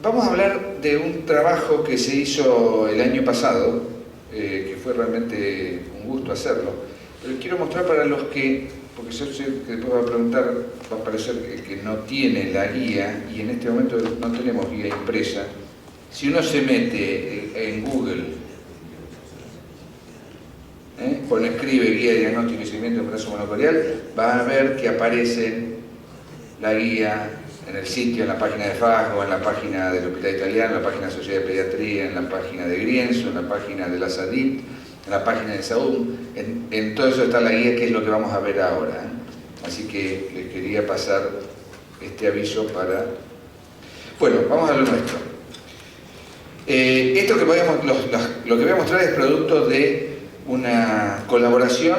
Vamos a hablar de un trabajo que se hizo el año pasado, que fue realmente un gusto hacerlo, pero quiero mostrar para los que, porque yo sé que después va a preguntar, va a parecer el que no tiene la guía, y en este momento no tenemos guía impresa. Si uno se mete en Google, cuando escribe guía de diagnóstico y seguimiento de embarazo monocordial, va a ver que aparece la guía en el sitio, en la página de FASGO, en la página del Hospital Italiano, en la página de la Sociedad de Pediatría, en la página de Grienzo, en la página de la SADIT, en la página de SAUM. En todo eso está la guía, que es lo que vamos a ver ahora. Así que les quería pasar este aviso para... Bueno, vamos a lo nuestro. Esto que lo que voy a mostrar es producto de una colaboración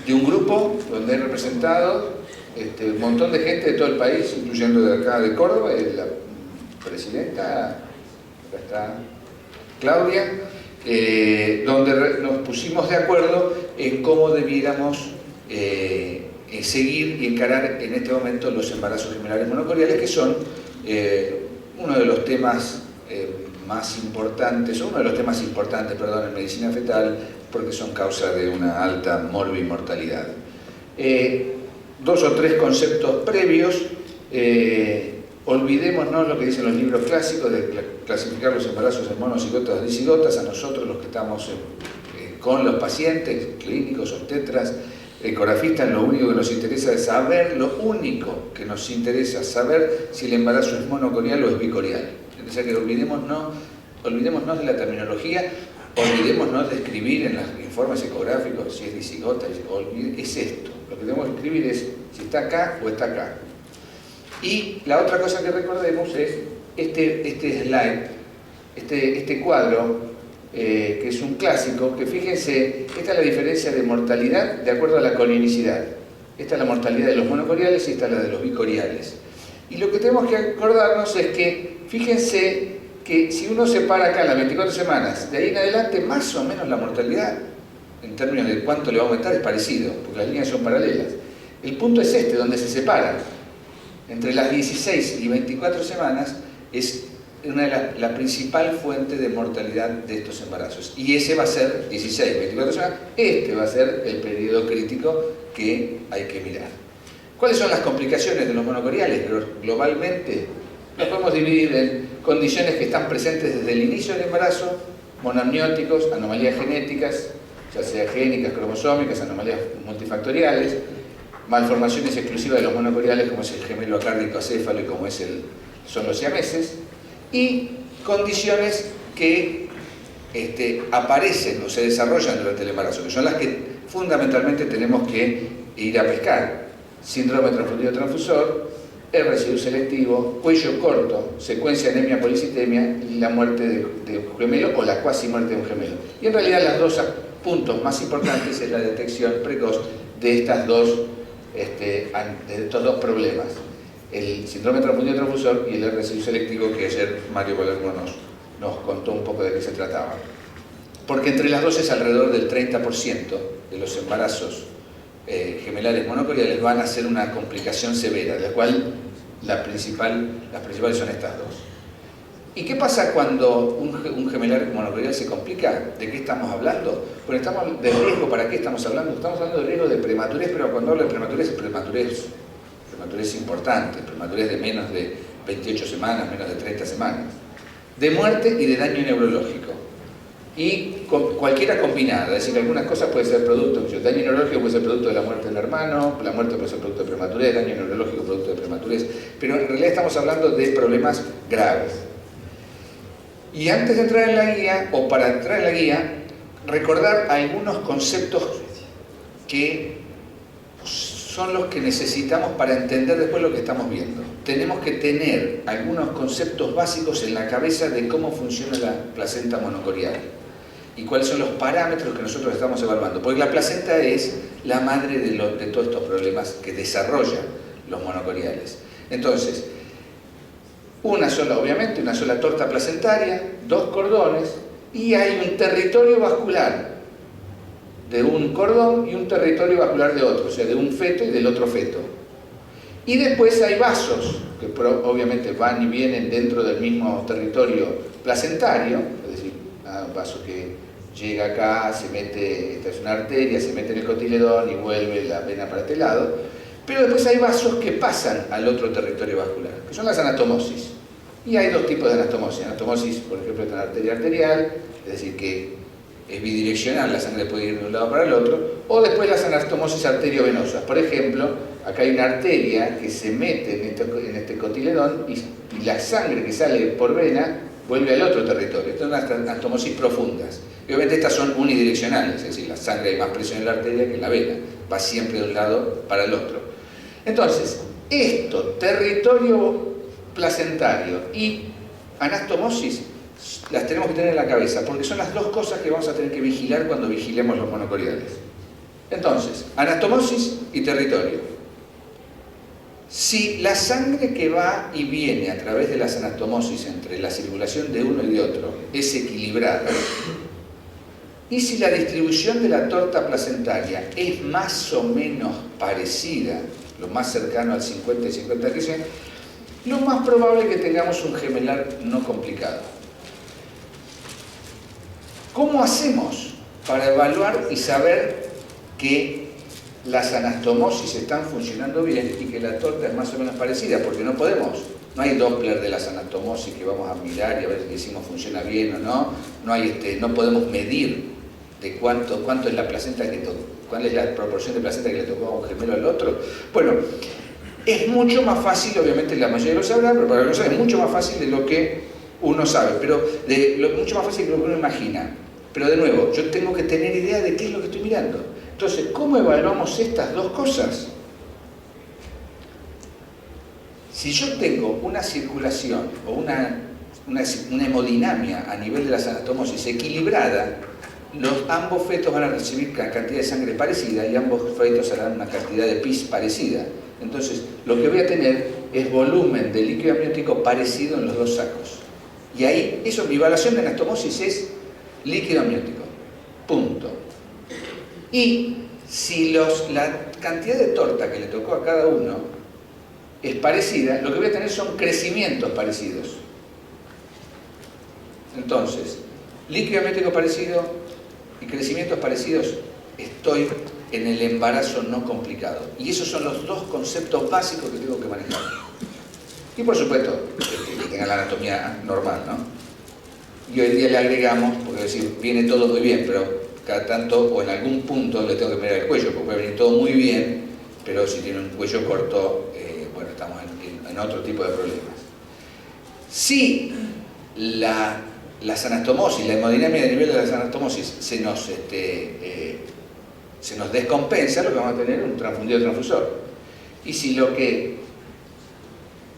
de un grupo donde he representado un montón de gente de todo el país, incluyendo de acá de Córdoba, la presidenta, acá está Claudia, donde nos pusimos de acuerdo en cómo debiéramos seguir y encarar en este momento los embarazos gemelares monocoriales, que son uno de los temas más importantes, o uno de los temas importantes, perdón, en medicina fetal, porque son causa de una alta morbimortalidad. Dos o tres conceptos previos. Olvidémonos lo que dicen los libros clásicos de clasificar los embarazos en monocigotas o dicigotas. A nosotros, los que estamos con los pacientes, clínicos, obstetras, ecografistas, lo único que nos interesa es saber, si el embarazo es monocorial o es bicorial. O sea que olvidémonos de la terminología, olvidémonos de escribir en los informes ecográficos si es disigota, es esto. Lo que tenemos que escribir es si está acá o está acá. Y la otra cosa que recordemos es este slide, este cuadro, que es un clásico, que fíjense, esta es la diferencia de mortalidad de acuerdo a la colinicidad. Esta es la mortalidad de los monocoriales y esta es la de los bicoriales. Y lo que tenemos que acordarnos es que, fíjense que si uno separa acá las 24 semanas, de ahí en adelante más o menos la mortalidad, en términos de cuánto le va a aumentar, es parecido, porque las líneas son paralelas. El punto es donde se separan. Entre las 16 y 24 semanas es la principal fuente de mortalidad de estos embarazos. Y ese va a ser 16, 24 semanas, este va a ser el periodo crítico que hay que mirar. ¿Cuáles son las complicaciones de los monocoriales? Globalmente los podemos dividir en condiciones que están presentes desde el inicio del embarazo, monoamnióticos, anomalías genéticas, ya sea génicas, cromosómicas, anomalías multifactoriales, malformaciones exclusivas de los monocoriales, como es el gemelo acárdico acéfalo y como son los siameses, y condiciones que aparecen o se desarrollan durante el embarazo, que son las que fundamentalmente tenemos que ir a pescar: síndrome transfundido-transfusor, el residuo selectivo, cuello corto, secuencia anemia policitemia y la muerte de un gemelo o la cuasi muerte de un gemelo. Y en realidad los dos puntos más importantes es la detección precoz de estos dos problemas: el síndrome transfundido-transfusor y el residuo selectivo, que ayer Mario Palermo nos contó un poco de qué se trataba. Porque entre las dos es alrededor del 30% de los embarazos gemelares monocoriales van a ser una complicación severa, de la cual las principales son estas dos. ¿Y qué pasa cuando un gemelar monocorial se complica? ¿De qué estamos hablando? Bueno, estamos de riesgo. ¿Para qué estamos hablando? Estamos hablando de riesgo de prematurez, pero cuando hablo de prematurez es prematurez importante, prematurez de menos de 28 semanas, menos de 30 semanas, de muerte y de daño neurológico. Y cualquiera combinada, es decir, algunas cosas pueden ser producto, el daño neurológico puede ser producto de la muerte del hermano, la muerte puede ser producto de prematurez, daño neurológico producto de prematurez, pero en realidad estamos hablando de problemas graves. Y antes de entrar en la guía, o para entrar en la guía, recordar algunos conceptos que son los que necesitamos para entender después lo que estamos viendo. Tenemos que tener algunos conceptos básicos en la cabeza de cómo funciona la placenta monocorial y cuáles son los parámetros que nosotros estamos evaluando, porque la placenta es la madre de todos estos problemas que desarrollan los monocoriales. Entonces, obviamente una sola torta placentaria, dos cordones, y hay un territorio vascular de un cordón y un territorio vascular de otro, o sea, de un feto y del otro feto. Y después hay vasos que obviamente van y vienen dentro del mismo territorio placentario, es decir, un vaso que llega acá, se mete, esta es una arteria, se mete en el cotiledón y vuelve la vena para este lado, pero después hay vasos que pasan al otro territorio vascular, que son las anastomosis. Y hay dos tipos de anastomosis. Anastomosis, por ejemplo, de una arteria arterial, es decir, que es bidireccional, la sangre puede ir de un lado para el otro, o después las anastomosis arteriovenosas. Por ejemplo, acá hay una arteria que se mete en este cotiledón y la sangre que sale por vena vuelve al otro territorio. Estas son las anastomosis profundas. Y obviamente estas son unidireccionales, es decir, la sangre hay más presión en la arteria que en la vena, va siempre de un lado para el otro. Entonces, esto, territorio placentario y anastomosis, las tenemos que tener en la cabeza, porque son las dos cosas que vamos a tener que vigilar cuando vigilemos los monocoriales. Entonces, anastomosis y territorio. Si la sangre que va y viene a través de las anastomosis entre la circulación de uno y de otro es equilibrada, y si la distribución de la torta placentaria es más o menos parecida, lo más cercano al 50 y 50 que sea, lo más probable es que tengamos un gemelar no complicado. ¿Cómo hacemos para evaluar y saber que las anastomosis están funcionando bien y que la torta es más o menos parecida? Porque no podemos, no hay Doppler de las anastomosis que vamos a mirar y a ver si decimos funciona bien o no, no podemos medir de cuánto es la placenta que tocó, cuál es la proporción de placenta que le tocó a un gemelo al otro. Bueno, es mucho más fácil, obviamente la mayoría lo sabrá, pero para los que no saben, es mucho más fácil de lo que uno sabe, mucho más fácil de lo que uno imagina. Pero de nuevo, yo tengo que tener idea de qué es lo que estoy mirando. Entonces, ¿cómo evaluamos estas dos cosas? Si yo tengo una circulación o una hemodinamia a nivel de las anastomosis equilibrada, ambos fetos van a recibir una cantidad de sangre parecida y ambos fetos harán una cantidad de pis parecida. Entonces, lo que voy a tener es volumen de líquido amniótico parecido en los dos sacos. Y ahí, mi evaluación de anastomosis es líquido amniótico. Punto. Y si la cantidad de torta que le tocó a cada uno es parecida, lo que voy a tener son crecimientos parecidos. Entonces, líquido amniótico parecido y crecimientos parecidos, estoy en el embarazo no complicado. Y esos son los dos conceptos básicos que tengo que manejar. Y por supuesto, que tenga la anatomía normal, ¿no? Y hoy día le agregamos, porque decir, viene todo muy bien, pero cada tanto o en algún punto le tengo que mirar el cuello, porque puede venir todo muy bien, pero si tiene un cuello corto, bueno, estamos en otro tipo de problemas. Si las anastomosis, la hemodinamia de nivel de las anastomosis se nos descompensa, lo que vamos a tener es un transfundido transfusor. Y si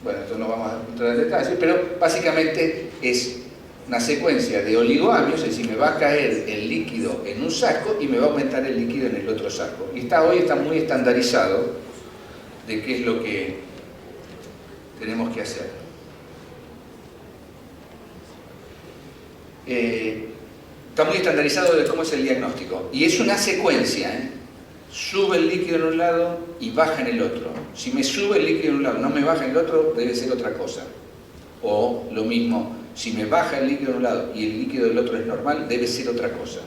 bueno, esto no vamos a entrar en detalle, pero básicamente es una secuencia de oligoamios, es decir, me va a caer el líquido en un saco y me va a aumentar el líquido en el otro saco. Y hoy está muy estandarizado de qué es lo que tenemos que hacer. Está muy estandarizado de cómo es el diagnóstico. Y es una secuencia, ¿eh? Sube el líquido en un lado y baja en el otro. Si me sube el líquido en un lado y no me baja en el otro, debe ser otra cosa. O lo mismo, si me baja el líquido en un lado y el líquido del otro es normal, debe ser otra cosa.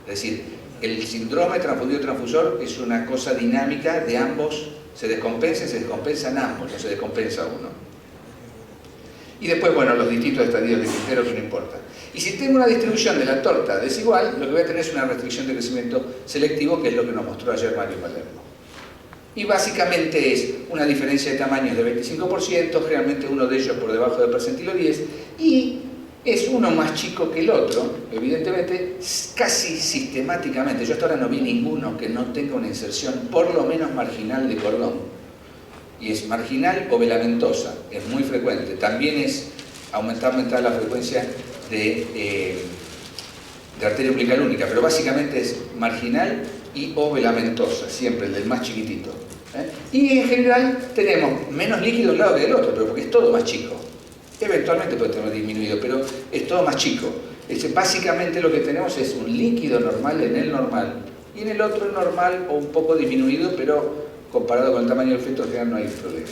Es decir, el síndrome transfundido transfusor es una cosa dinámica de ambos, se descompensan ambos, no se descompensa uno. Y después, bueno, los distintos estadios de Quintero que no importa. Y si tengo una distribución de la torta desigual, lo que voy a tener es una restricción de crecimiento selectivo, que es lo que nos mostró ayer Mario Palermo. Y básicamente es una diferencia de tamaños de 25%, generalmente uno de ellos por debajo del percentilo 10, y es uno más chico que el otro, evidentemente, casi sistemáticamente. Yo hasta ahora no vi ninguno que no tenga una inserción por lo menos marginal de cordón. Y es marginal o velamentosa, es muy frecuente. También es aumentar la frecuencia de arteria umbilical única, pero básicamente es marginal y o velamentosa, siempre el del más chiquitito. Y en general tenemos menos líquido de un lado que del otro, pero porque es todo más chico. Eventualmente puede tener disminuido, pero es todo más chico. Básicamente lo que tenemos es un líquido normal en el normal, y en el otro normal o un poco disminuido, pero comparado con el tamaño del feto en general no hay problema.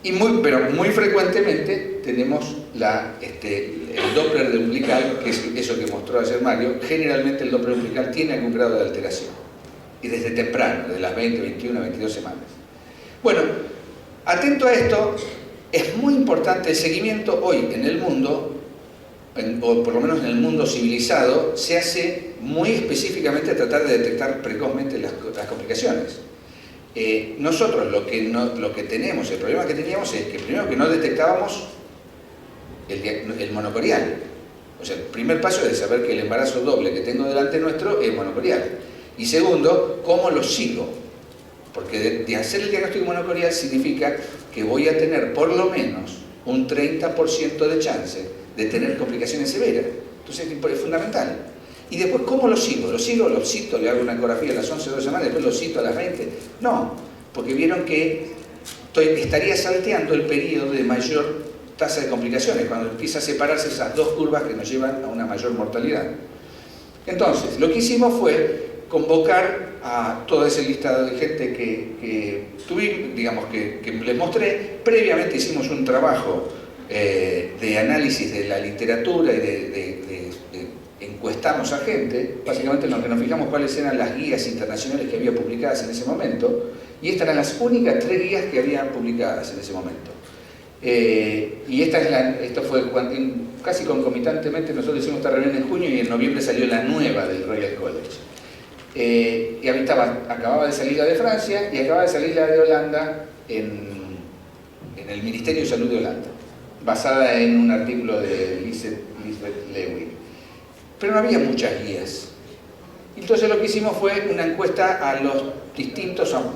Pero muy frecuentemente tenemos el Doppler umbilical, que es eso que mostró ayer Mario. Generalmente el Doppler umbilical tiene algún grado de alteración. Y desde temprano, de las 20, 21, 22 semanas. Bueno, atento a esto, es muy importante el seguimiento hoy en el mundo, o por lo menos en el mundo civilizado, se hace muy específicamente tratar de detectar precozmente las complicaciones. Nosotros lo que tenemos, el problema que teníamos es que primero que no detectábamos el monocorial. O sea, el primer paso es de saber que el embarazo doble que tengo delante nuestro es monocorial. Y segundo, ¿cómo lo sigo? Porque de hacer el diagnóstico monocorial significa que voy a tener por lo menos un 30% de chance de tener complicaciones severas. Entonces es fundamental. Y después, ¿cómo lo sigo? Lo cito, le hago una ecografía a las 11 o 12 semanas, después lo cito a las 20. No, porque vieron que estaría salteando el periodo de mayor tasa de complicaciones, cuando empieza a separarse esas dos curvas que nos llevan a una mayor mortalidad. Entonces, lo que hicimos fue convocar a toda esa lista de gente que tuvimos, digamos, que les mostré. Previamente hicimos un trabajo de análisis de la literatura y encuestamos a gente. Básicamente lo que nos fijamos cuáles eran las guías internacionales que había publicadas en ese momento, y estas eran las únicas 3 guías que había publicadas en ese momento. Y esto fue casi concomitantemente. Nosotros hicimos esta reunión en junio y en noviembre salió la nueva del Royal College. Y acababa de salir la de Francia y acababa de salir la de Holanda en el Ministerio de Salud de Holanda, basada en un artículo de Lisbeth Lewin. Pero no había muchas guías. Entonces lo que hicimos fue una encuesta a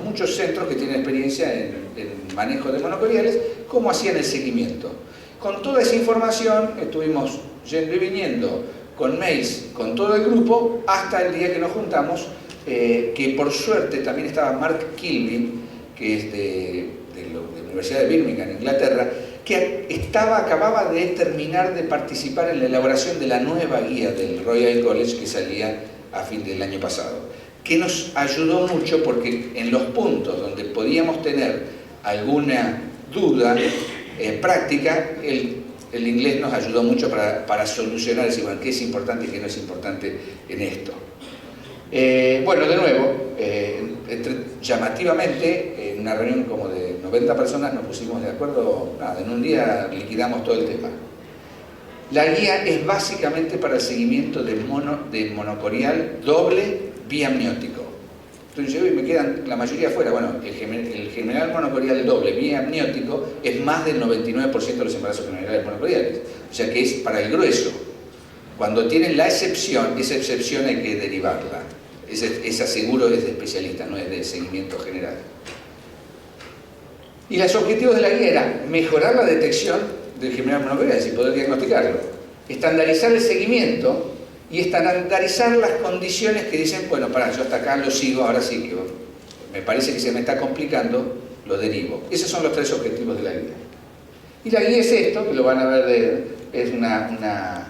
muchos centros que tienen experiencia en manejo de monocoriales, cómo hacían el seguimiento. Con toda esa información estuvimos yendo y viniendo con mails con todo el grupo hasta el día que nos juntamos, que por suerte también estaba Mark Kilby, que es de la Universidad de Birmingham, Inglaterra, que acababa de terminar de participar en la elaboración de la nueva guía del Royal College que salía a fin del año pasado, que nos ayudó mucho porque en los puntos donde podíamos tener alguna duda práctica, el inglés nos ayudó mucho para solucionar, decir, bueno, qué es importante y qué no es importante en esto. Bueno, de nuevo, llamativamente, en una reunión como de 90 personas nos pusimos de acuerdo, en un día liquidamos todo el tema. La guía es básicamente para el seguimiento de monocorial doble biamniótico. Entonces me quedan la mayoría afuera. Bueno, el general monocorial doble biamniótico es más del 99% de los embarazos generales monocoriales. O sea que es para el grueso. Cuando tienen la excepción, esa excepción hay que derivarla. Esa seguro es de especialista, no es de seguimiento general. Y los objetivos de la guía eran mejorar la detección del general monocorial, y poder diagnosticarlo, estandarizar el seguimiento y estandarizar las condiciones que dicen, bueno, yo hasta acá lo sigo, ahora sí que me parece que se me está complicando, lo derivo. Esos son los 3 objetivos de la guía. Y la guía es esto, que lo van a ver, es una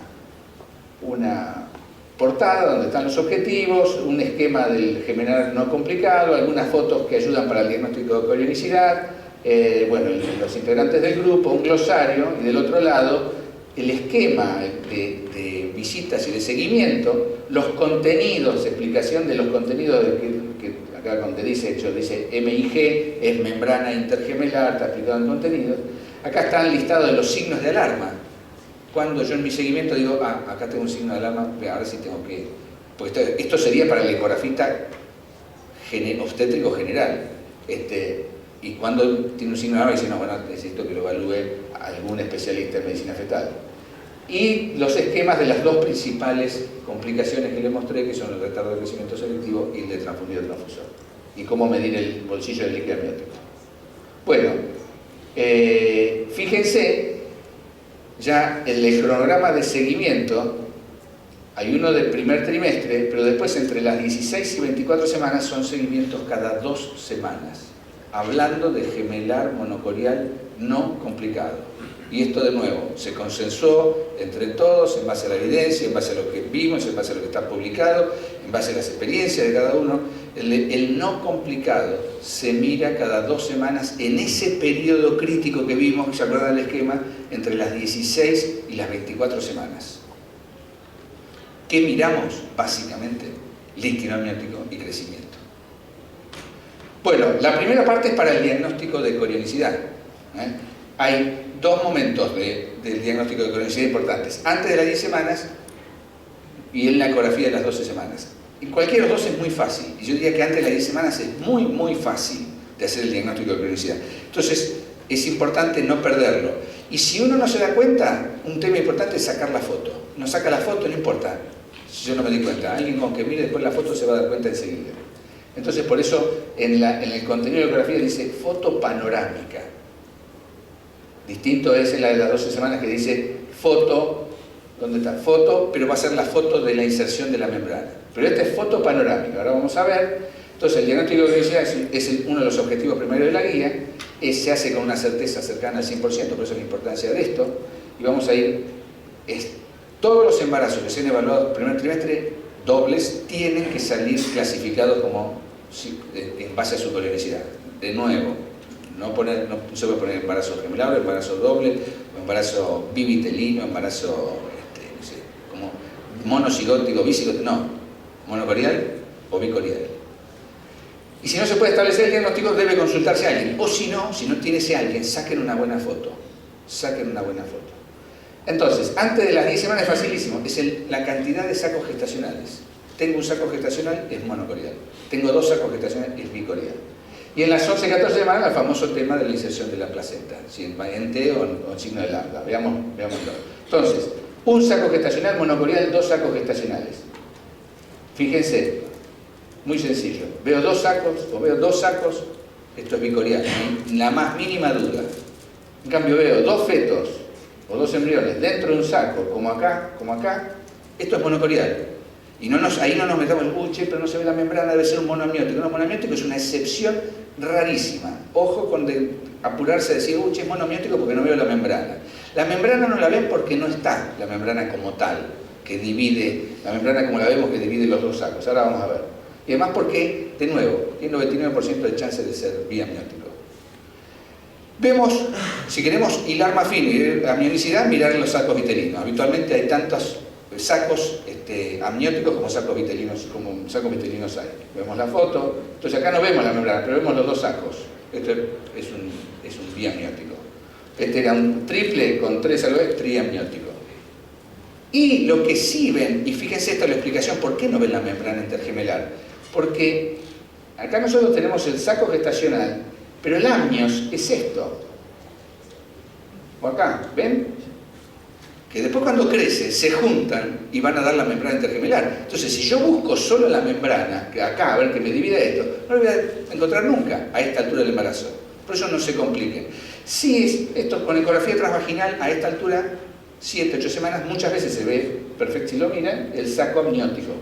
portada donde están los objetivos, un esquema del general no complicado, algunas fotos que ayudan para el diagnóstico de corionicidad, bueno, los integrantes del grupo, un glosario, y del otro lado el esquema de visitas y de seguimiento, los contenidos, explicación de los contenidos que acá donde dice MIG, es membrana intergemelar, está explicado en contenidos. Acá están listados los signos de alarma. Cuando yo en mi seguimiento digo, acá tengo un signo de alarma, ahora sí tengo que... Porque esto sería para el ecografista obstétrico general. Y cuando tiene un signo de alarma dice, no, bueno, necesito que lo evalúe algún especialista en medicina fetal. Y los esquemas de las 2 principales complicaciones que les mostré, que son el retardo de crecimiento selectivo y el de transfundido transfusor. Y cómo medir el bolsillo del líquido amniótico. Bueno, fíjense, ya en el cronograma de seguimiento, hay uno del primer trimestre, pero después entre las 16 y 24 semanas son seguimientos cada 2 semanas, hablando de gemelar monocorial no complicado. Y esto de nuevo se consensuó entre todos en base a la evidencia, en base a lo que vimos, en base a lo que está publicado, en base a las experiencias de cada uno, El no complicado se mira cada 2 semanas en ese periodo crítico que vimos, que se acuerdan del esquema, entre las 16 y las 24 semanas. ¿Qué miramos? Básicamente, líquido amniótico y crecimiento. Bueno, la primera parte es para el diagnóstico de corionicidad. Hay 2 momentos del diagnóstico de corionicidad importantes. Antes de las 10 semanas y en la ecografía de las 12 semanas. En cualquiera de los dos es muy fácil. Y yo diría que antes de las 10 semanas es muy fácil de hacer el diagnóstico de corionicidad. Entonces, es importante no perderlo. Y si uno no se da cuenta, un tema importante es sacar la foto. No saca la foto, no importa. Si yo no me di cuenta, alguien con que mire después la foto se va a dar cuenta enseguida. Entonces, por eso, en el contenido de ecografía dice foto panorámica. Distinto es en la de las 12 semanas que dice foto, ¿dónde está? Foto, pero va a ser la foto de la inserción de la membrana. Pero esta es foto panorámica, ahora vamos a ver. Entonces, el diagnóstico de corionicidad es uno de los objetivos primarios de la guía, se hace con una certeza cercana al 100%, por eso la importancia de esto, y vamos a ir, todos los embarazos que se han evaluado en el primer trimestre, dobles, tienen que salir clasificados como en base a su corionicidad. De nuevo, no se puede poner embarazo gemelar, embarazo doble, o embarazo bivitelino, embarazo no sé, como monocigótico, bicigótico, no, monocorial o bicorial. Y si no se puede establecer el diagnóstico, debe consultarse a alguien. O si no tiene ese alguien, saquen una buena foto. Saquen una buena foto. Entonces, antes de las 10 semanas es facilísimo, es la cantidad de sacos gestacionales. Tengo un saco gestacional, es monocorial. Tengo 2 sacos gestacionales, es bicorial. Y en las 11-14 semanas, el famoso tema de la inserción de la placenta, si en T o en signo de lambda. Veámoslo. Entonces, un saco gestacional monocorial, 2 sacos gestacionales. Fíjense, muy sencillo. Veo 2 sacos o veo 2 sacos, esto es bicorial, la más mínima duda. En cambio, veo 2 fetos o 2 embriones dentro de un saco, como acá, esto es monocorial. Y ahí no nos metamos, pero no se ve la membrana, debe ser un monoamniótico. No, monoamniótico es una excepción rarísima. Ojo con apurarse a decir, es monoamniótico porque no veo la membrana. La membrana no la ven porque no está la membrana como tal, que divide, la membrana como la vemos que divide los 2 sacos. Ahora vamos a ver. Y además porque, de nuevo, tiene 99% de chance de ser biamniótico. Vemos, si queremos hilar más fino y amnionicidad, mirar los sacos vitelinos. Habitualmente hay tantos sacos amnióticos como sacos vitelinos hay. Vemos la foto, entonces acá no vemos la membrana, pero vemos los 2 sacos. Esto es un biamniótico. Este era un triple con 3 aloes, triamniótico. Y lo que sí ven, y fíjense esta es la explicación por qué no ven la membrana intergemelar, porque acá nosotros tenemos el saco gestacional, pero el amnios es esto. O acá, ¿ven? Que después cuando crece, se juntan y van a dar la membrana intergemelar. Entonces, si yo busco solo la membrana, que acá, a ver que me divida esto, no lo voy a encontrar nunca a esta altura del embarazo. Por eso no se compliquen. Si esto con ecografía transvaginal, a esta altura, 7, 8 semanas, muchas veces se ve, perfecto si lo miran, el saco amniótico.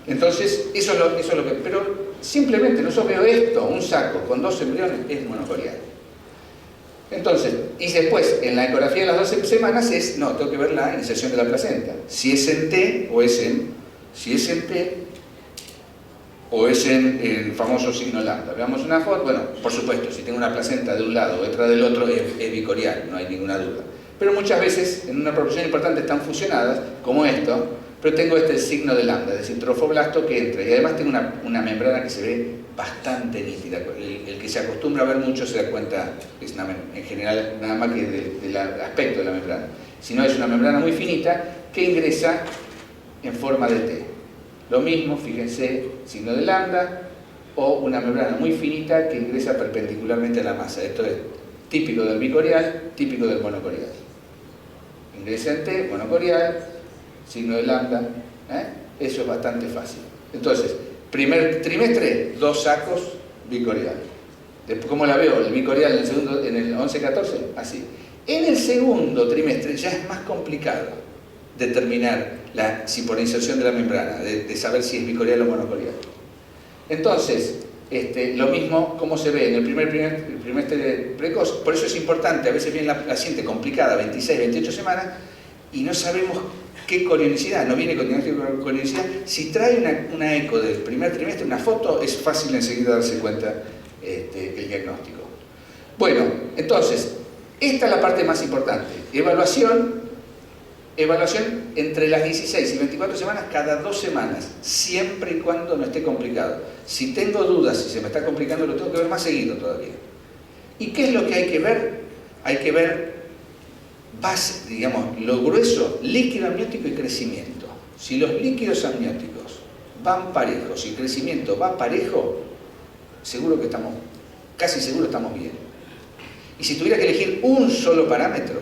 Entonces, eso es lo que... Pero simplemente, no solo veo esto, un saco con 2 embriones, es monocorial. Entonces, y después, en la ecografía de las 12 semanas tengo que ver la inserción de la placenta. Si es en T o es en... Si es en T o es en el famoso signo lambda. Veamos una foto. Bueno, por supuesto, si tengo una placenta de un lado o otra del otro, es bicorial, no hay ninguna duda. Pero muchas veces, en una proporción importante, están fusionadas, como esto, pero tengo el signo de lambda, es decir, trofoblasto que entra. Y además tengo una membrana que se ve bastante nítida. El que se acostumbra a ver mucho se da cuenta, en general, nada más que del aspecto de la membrana. Si no, es una membrana muy finita que ingresa en forma de T. Lo mismo, fíjense, signo de lambda, o una membrana muy finita que ingresa perpendicularmente a la masa. Esto es típico del bicorial, típico del monocorial. Ingresa en T, monocorial, signo de lambda, eso es bastante fácil. Entonces, primer trimestre, 2 sacos, bicorial. Después, ¿cómo la veo? El bicorial en el 11-14, así. En el segundo trimestre ya es más complicado determinar si por inserción de la membrana, de saber si es bicorial o monocorial. Entonces, lo mismo como se ve en el primer trimestre precoz. Por eso es importante, a veces viene la paciente complicada, 26, 28 semanas, y no sabemos ¿Qué corionicidad? No viene con diagnóstico de corionicidad. Si trae una eco del primer trimestre, una foto, es fácil enseguida darse cuenta el diagnóstico. Bueno, entonces, esta es la parte más importante. Evaluación entre las 16 y 24 semanas, cada 2 semanas, siempre y cuando no esté complicado. Si tengo dudas, si se me está complicando, lo tengo que ver más seguido todavía. ¿Y qué es lo que hay que ver? Hay que ver base, digamos, lo grueso, líquido amniótico y crecimiento. Si los líquidos amnióticos van parejos y el crecimiento va parejo, casi seguro estamos bien. Y si tuviera que elegir un solo parámetro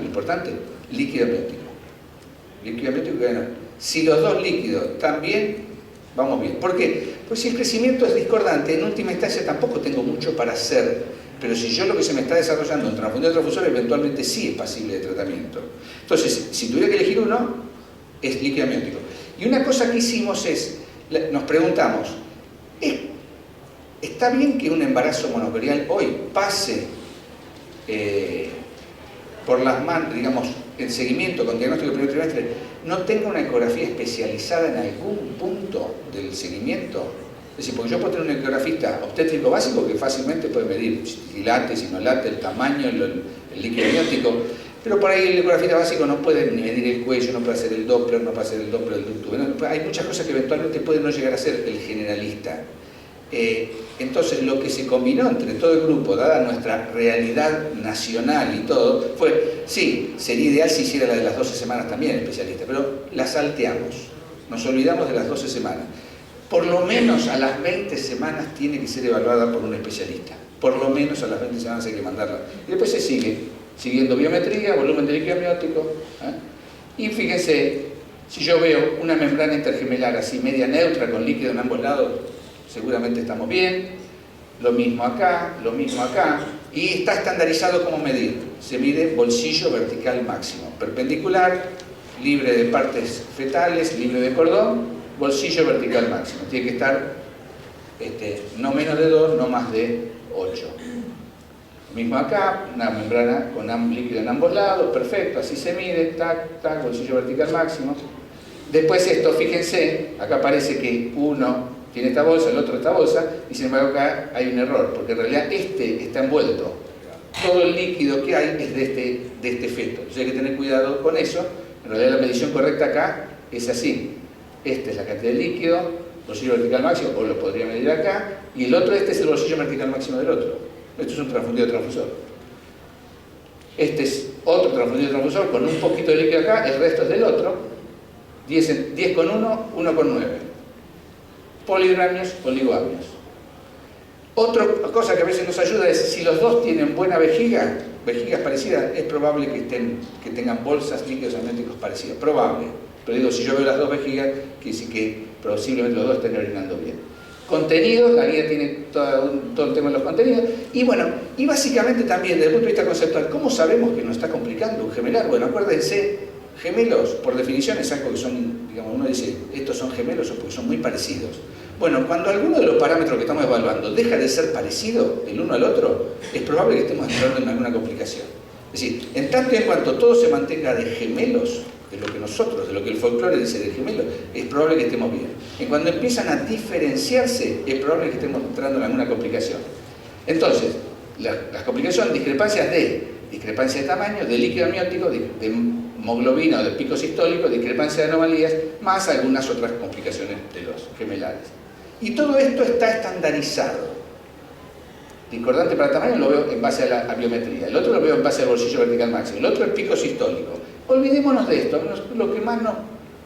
importante, líquido amniótico. Líquido amniótico que gana. Si los dos líquidos están bien, vamos bien. ¿Por qué? Pues si el crecimiento es discordante, en última instancia tampoco tengo mucho para hacer. Pero si yo lo que se me está desarrollando en transfundido transfusor, eventualmente sí es pasible de tratamiento. Entonces, si tuviera que elegir uno, es líquido amniótico. Y una cosa que hicimos es, nos preguntamos, ¿está bien que un embarazo monocorial hoy pase por las manos, digamos, el seguimiento con diagnóstico del primer trimestre, no tenga una ecografía especializada en algún punto del seguimiento? Es decir, porque yo puedo tener un ecografista obstétrico básico que fácilmente puede medir si late, si no late, el tamaño, el líquido amniótico, pero por ahí el ecografista básico no puede ni medir el cuello, no puede hacer el Doppler, no puede hacer el Doppler del ducto venoso. Hay muchas cosas que eventualmente puede no llegar a ser el generalista. Entonces lo que se combinó entre todo el grupo, dada nuestra realidad nacional y todo, fue, sí, sería ideal si hiciera la de las 12 semanas también el especialista, pero la salteamos, nos olvidamos de las 12 semanas. Por lo menos a las 20 semanas tiene que ser evaluada por un especialista. Por lo menos a las 20 semanas hay que mandarla. Y después se sigue, siguiendo biometría, volumen de líquido amniótico. Y fíjense, si yo veo una membrana intergemelar así, media neutra, con líquido en ambos lados, seguramente estamos bien. Lo mismo acá, y está estandarizado cómo medir. Se mide bolsillo vertical máximo, perpendicular, libre de partes fetales, libre de cordón, bolsillo vertical máximo. Tiene que estar no menos de 2, no más de 8. Lo mismo acá, una membrana con líquido en ambos lados, perfecto, así se mide, tac, tac, bolsillo vertical máximo. Después esto, fíjense, acá parece que uno tiene esta bolsa, el otro esta bolsa, y sin embargo acá hay un error, porque en realidad está envuelto. Todo el líquido que hay es de este feto. Entonces hay que tener cuidado con eso. En realidad la medición correcta acá es así. Esta es la cantidad de líquido, bolsillo vertical máximo, o lo podría medir acá, y el otro, este es el bolsillo vertical máximo del otro. Esto es un transfundido transfusor. Este es otro transfundido transfusor con un poquito de líquido acá, el resto es del otro. 10 con 1, 1 con 9. Poligramios, oligoamios. Otra cosa que a veces nos ayuda es, si los dos tienen buena vejigas parecidas, es probable que tengan bolsas líquidos amnióticos parecidas. Probable. Pero digo, si yo veo las dos vejigas, quiere decir que posiblemente los dos estén orinando bien. Contenidos, la guía tiene todo el tema de los contenidos. Y bueno, y básicamente también desde el punto de vista conceptual, ¿cómo sabemos que nos está complicando un gemelar? Bueno, acuérdense, gemelos, por definición, es algo que son, digamos, uno dice, estos son gemelos o porque son muy parecidos. Bueno, cuando alguno de los parámetros que estamos evaluando deja de ser parecido el uno al otro, es probable que estemos entrando en alguna complicación. Es decir, en tanto y en cuanto todo se mantenga de gemelos, de lo que el folclore dice de gemelos, es probable que estemos bien. En cuando empiezan a diferenciarse, es probable que estemos entrando en alguna complicación. Entonces, las complicaciones son discrepancia de tamaño, de líquido amniótico, de hemoglobina o de pico sistólico, discrepancia de anomalías, más algunas otras complicaciones de los gemelares. Y todo esto está estandarizado. Discordante para tamaño lo veo en base a la biometría, el otro lo veo en base al bolsillo vertical máximo, el otro es pico sistólico. Olvidémonos de esto, lo que más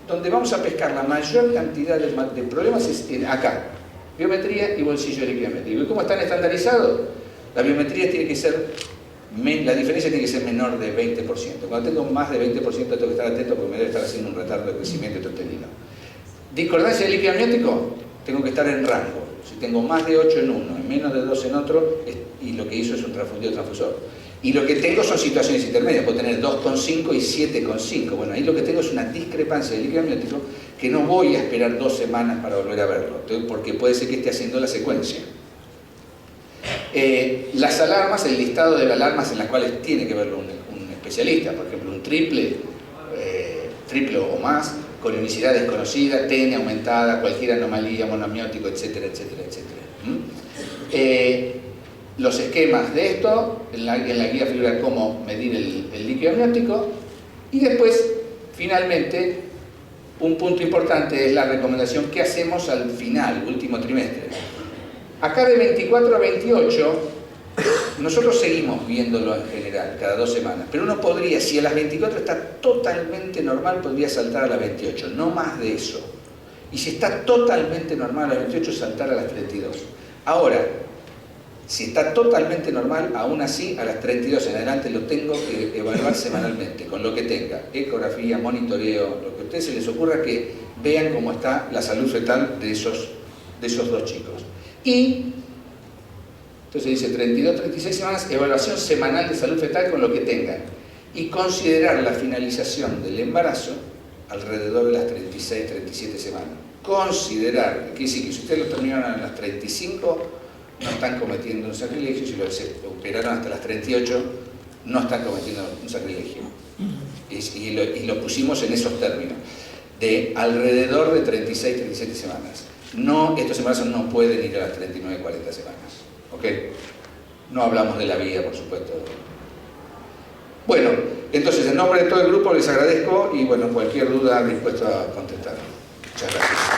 donde vamos a pescar la mayor cantidad de problemas es acá, biometría y bolsillo líquido amniótico. ¿Y cómo están estandarizados? La biometría tiene que ser, la diferencia tiene que ser menor de 20%. Cuando tengo más de 20% tengo que estar atento porque me debe estar haciendo un retardo de crecimiento intrauterino. Discordancia de líquido amniótico, tengo que estar en rango. Si tengo más de 8 en uno, menos de 2 en otro, y lo que hizo es un transfundido transfusor. Y lo que tengo son situaciones intermedias, puedo tener 2,5 y 7,5. Bueno, ahí lo que tengo es una discrepancia de líquido amniótico que no voy a esperar 2 semanas para volver a verlo, porque puede ser que esté haciendo la secuencia. Las alarmas, el listado de alarmas en las cuales tiene que verlo un especialista, por ejemplo, un triple, triple o más, corionicidad desconocida, TN aumentada, cualquier anomalía, monoamniótico, etcétera, etcétera, etcétera. Los esquemas de esto, en la guía figura cómo medir el líquido amniótico, y después, finalmente, un punto importante es la recomendación que hacemos al final, último trimestre. Acá de 24 a 28, nosotros seguimos viéndolo en general, cada 2 semanas, pero uno podría, si a las 24 está totalmente normal, podría saltar a las 28, no más de eso. Y si está totalmente normal a las 28, saltar a las 32. Ahora, si está totalmente normal, aún así, a las 32 en adelante lo tengo que evaluar semanalmente, con lo que tenga, ecografía, monitoreo, lo que a ustedes se les ocurra, que vean cómo está la salud fetal de esos 2 chicos. Y, entonces dice 32, 36 semanas, evaluación semanal de salud fetal con lo que tengan. Y considerar la finalización del embarazo alrededor de las 36, 37 semanas. Considerar, quiere decir que si ustedes lo terminaron a las 35, no están cometiendo un sacrilegio, si lo se operaron hasta las 38, no están cometiendo un sacrilegio. Y lo pusimos en esos términos, de alrededor de 36, 37 semanas. No, estos embarazos no pueden ir a las 39, 40 semanas. ¿Ok? No hablamos de la vía, por supuesto. Bueno, entonces en nombre de todo el grupo les agradezco y bueno, cualquier duda dispuesto a contestar. Muchas gracias.